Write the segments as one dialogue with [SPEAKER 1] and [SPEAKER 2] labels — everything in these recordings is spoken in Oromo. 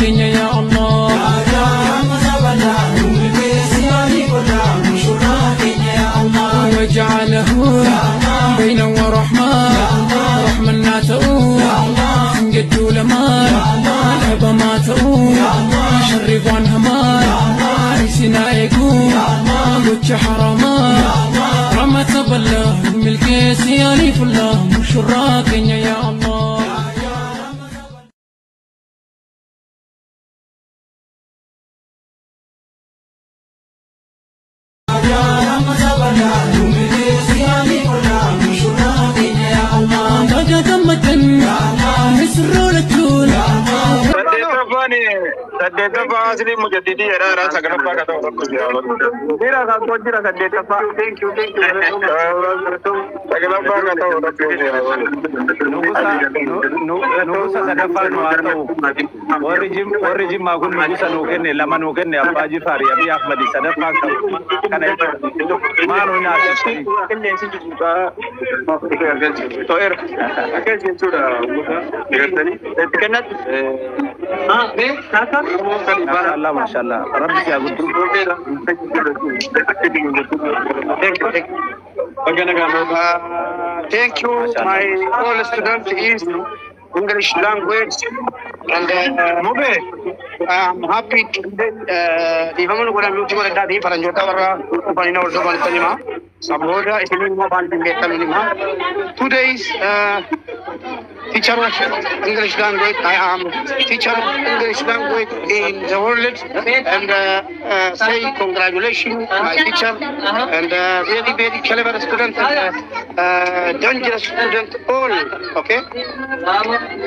[SPEAKER 1] كينيا يا الله وجعله بين ورحمة رحمنا تؤول جد لمان الهبة ما تؤول شرب عنهمان عيسنا يقول قد حرمان رحمة بالله ملك سيالي فالله مشرا كينيا يا الله
[SPEAKER 2] Sadeta fa asli mujaddidi era ra sagana pa kata mera ka to jira sadeta fa thank you sagana pa kata
[SPEAKER 3] nugusa sadafa no ato origin magun nugusa no kenne lama no kenne abaji fari abi ahmadi sadafa kana manu na kenne sin juta to er akel sin juta gertani kenat ما شاء الله ربك يا ابو
[SPEAKER 2] thank you my all students is English language and I'm happy to the family ko namin tuwa dati paranjota wara pani na urso pani tanima saboda isini mo pani betal nima 2 days teacher of English language. I am teacher of English language in the world and say congratulations my teacher and very very clever student and dangerous student all okay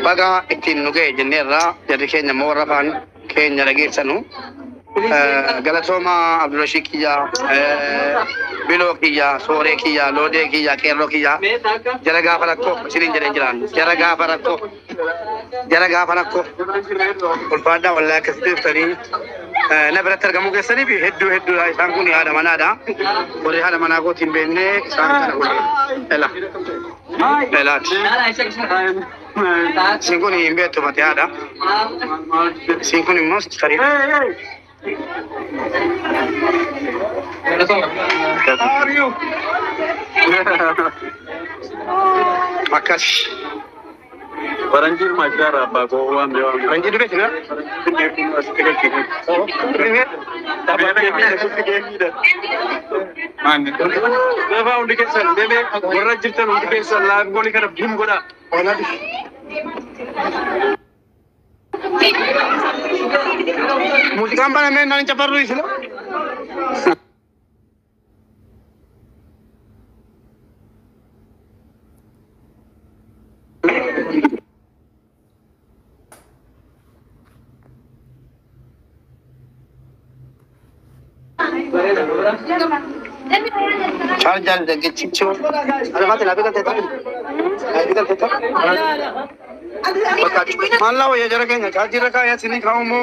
[SPEAKER 2] baga itin nuge jenera jadi Kenya mora pan Kenya lagi sanu Galatoma Abdulrashid kiya Bilo kiya Sore kiya Lode kiya Kerlo kiya jaraga parakko sinin jalan jaraga parakko ulfada wala kasir tani nabra tergamu kesani bi heddu sanguni ada manada ore hada manago timbenne sangana ulla ela singuni imbeto mate ada singuni most kari How are you? Akash.
[SPEAKER 3] Paranjir majara bago wambe
[SPEAKER 2] Paranjir beti na?
[SPEAKER 3] Man. Deva undication. Deve gorra jirtan undication. Lab goli kara bhim goda.
[SPEAKER 2] Musik apa namanya nang capar lu isla? Charger de chicho. Ada mati labi kan teta. Labi kan teta. Malah ya jarak yang charger raka ya sini kamu.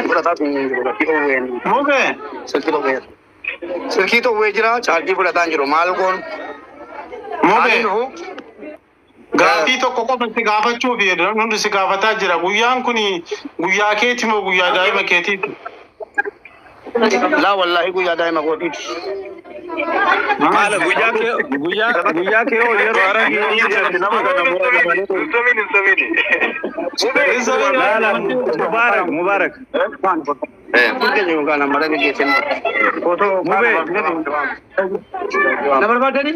[SPEAKER 2] Pura tak ini pura kilo wen.
[SPEAKER 3] Moge.
[SPEAKER 2] Sekilo wen jira charger pura tanjiro mal kon.
[SPEAKER 3] Moge. Gaafii tokko qofatti gaafachuu fi hundi si gaafataa jira. Guyyaan kuni guyyaa keeti moo guyyaa daa'ima keetiiti?
[SPEAKER 2] La wallahi guyyaa daa'ima kootiiti.
[SPEAKER 3] Maala guyyaa kee oo yeroo ara nama kana Mubarak.
[SPEAKER 2] Mungkin juga nama lagi kesin. Foto
[SPEAKER 3] Mube.
[SPEAKER 2] Nomor berapa ni?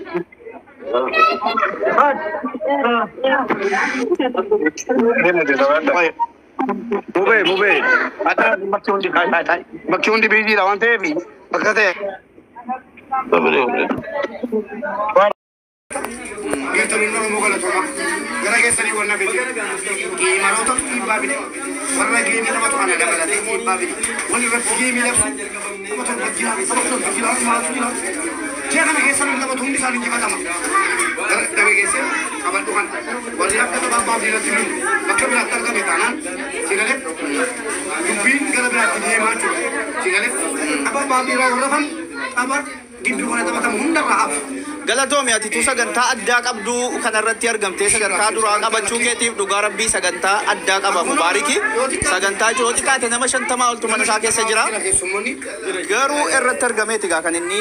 [SPEAKER 3] Mube.
[SPEAKER 2] Ada makiun di biji lawan tevi. Berkata. Kita ni nak mukalla tu. Gara ke seni warna biji. Ki maroto ki babi. Warna ki ni nama tu ana dah bela ki babi. Wani rap ki ni lah. Nama tu bagi lah. Nama tu bagi lah. Jangan nak kesan nama tu ni saling kita sama. Tapi kesan kabar Tuhan. Wali apa tu bapa bila tu. Macam bila terka betana. Cingale. Bin gara bila tu dia maju. Cingale. Apa bapa bila orang apa? Gitu kan ada macam munda lah.
[SPEAKER 4] Galatoomi ati tu sagantaa addaa qabdu kanarratti argamtee sagantaa duraa qabachuu keetiif dhugaa rabbii sagantaa addaa qaba mubaariki sagantaa jooti taate nama 50 oltu mana isaa keessa jira garuu irratti argameeti gaa kan inni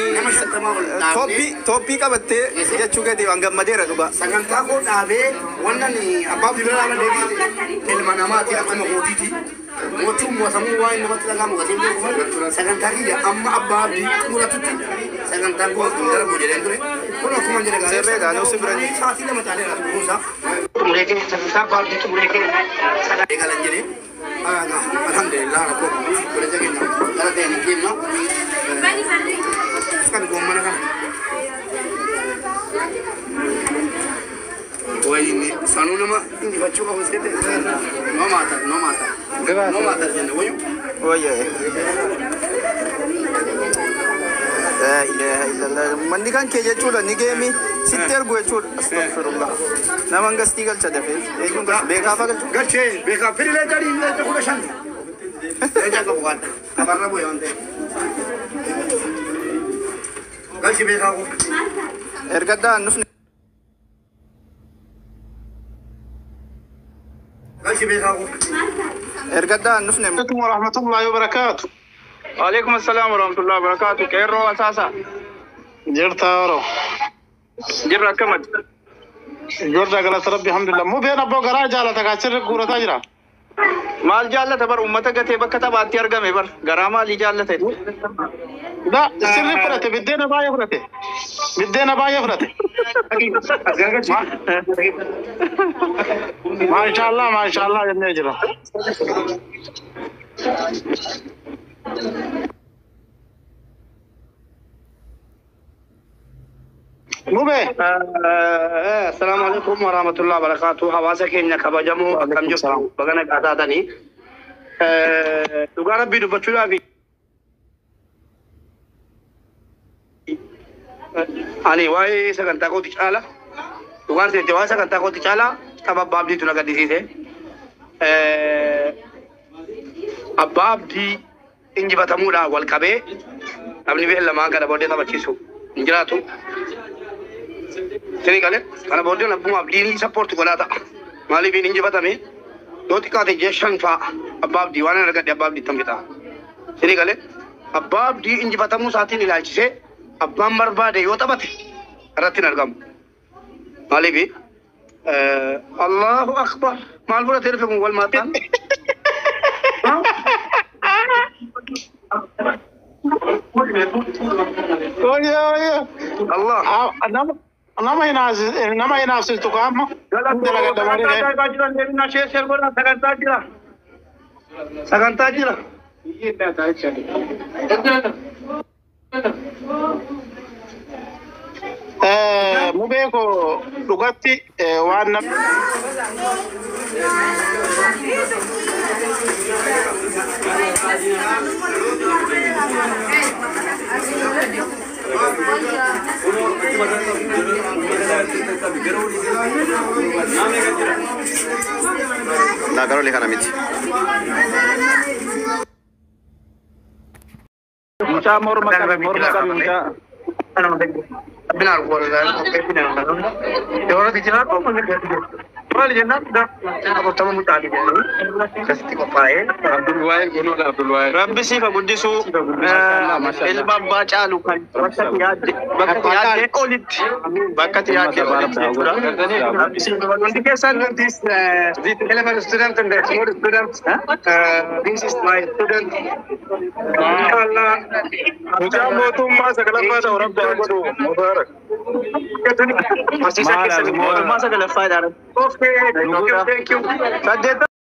[SPEAKER 4] tooppii qabattee jechuu keetiif hangammadeera dhugaa
[SPEAKER 2] sagantaa koo dhaabee wannan abbaa bibira ala deebiste ilma namaati akkuma gootiiti mootummaa mootummaa waan namatti dhagahamu gatiin sagantaa kiyya amma abbaa xumuratutti sagantaa koo gara boojjeen ture kun akkuma jedhe
[SPEAKER 4] Serree gaanoo si bira
[SPEAKER 2] sa'aatii lama taatee dha kuusaa xumuree kee sagantaa baabdii xumuree kee sagantaa galan jedhee alhamdulillah rabboo wala jagina gara ta'e keemna kan gommana kan وين صانونا ما إني بتشوفه بس كده ما ماتر جنة
[SPEAKER 4] ويا لا إله إلا الله من كان كي يجول نيجيمي ستير قويجول أستغفر الله نمان قصدي قال شدفه يجون قص بيكا فقط
[SPEAKER 2] قال شيء بيكا في الليل تاني لا تقول شن رجع كبوان أبغى بوي عنده قال شيء بيكا
[SPEAKER 4] إرقدا نفن إرقدا نفن
[SPEAKER 2] عليكم ورحمة الله وبركاته
[SPEAKER 4] عليكم السلام ورحمة الله وبركاته كيرو أساسا
[SPEAKER 2] جرتارو
[SPEAKER 4] جرا كمد
[SPEAKER 2] جرتا قالت ربي الحمد لله مو بين أبو قراج على تكاسر كورة تاجرا
[SPEAKER 4] مال جالة تبر أمتك تبى كتب أتيار جامي بر غرامة لي جالة تي
[SPEAKER 2] لا سر فرته بدينا باي فرته ما شاء الله جنة جرا مبه السلام عليكم ورحمة الله وبركاته حواسك إنك بجمو كم جو بغنا كذا تاني تقارب بيدو بتشولا في ani waa'ee sagantaa kooti caala dhugaan seete waa'ee sagantaa kooti caala tapha abbaa abdiitu na gaddisiise abbaa abdii injifatamuudhaan wal qabee namni biyya lamaan kana booddee taphachiisu hin jiraatu sini galee kana booddee abbuma abdiin sappoorti godhaa ta'a maaliif hin injifatame yoo xiqqaate jeeshan fa'a abbaa abdii waan hin argadde abbaa abdii tambitaa sini galee abbaa abdii injifatamuu isaatiin ilaalchisee abbaan barbaade yoo taphate irratti hin argamu maaliif Allahu akbar maal fudhatee dhufe kun wal maataan Allah nama hinaafsistu qaama sagantaa jira mubeko dhugatti waan
[SPEAKER 4] لا قالوا لي أنا ميت
[SPEAKER 3] Mucha morma kami
[SPEAKER 2] benar boleh benar orang di jalan kok mana Wali jenab dah aku tahu mutali jadi kasih kau pakai
[SPEAKER 3] Abdul Wahid gunung Abdul Wahid
[SPEAKER 4] Rabbi sih bagus su ilmu baca lukan bakat kulit bakat
[SPEAKER 2] Rabbi sih bagus kesan this eleven student and more students this is my student Allah
[SPEAKER 3] Mucha motumma segala pada orang baru mubarak
[SPEAKER 4] masih sakit masa kalau faedah
[SPEAKER 2] okay thank you